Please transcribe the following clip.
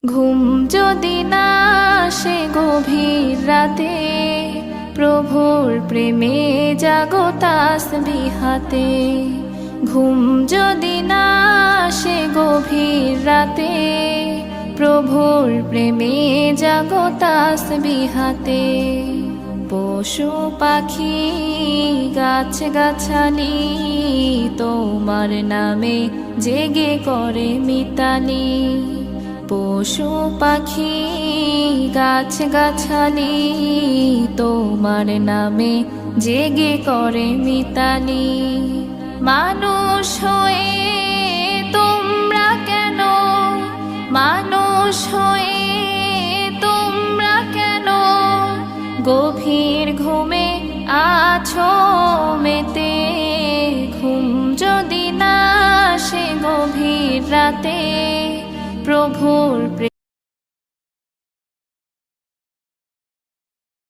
ঘুম যদি না আসে গভীর রাতে, প্রভুর প্রেমে জাগো তাসবিহাতে। ঘুম যদি না আসে গভীর রাতে, প্রভুর প্রেমে জাগো তাসবিহাতে। পশু পাখি গাছ গাছালি তোমার নামে জেগে করে মিতালি। পশু পাখি গাছ গাছালি তোমার নামে জেগে করে মিতালি। মানুষ হয়ে তোমরা কেন, মানুষ হয়ে তোমরা কেন গভীর ঘুমে আছো মেতে। ঘুম যদি না আসে গভীর রাতে, প্রভুর প্রেমে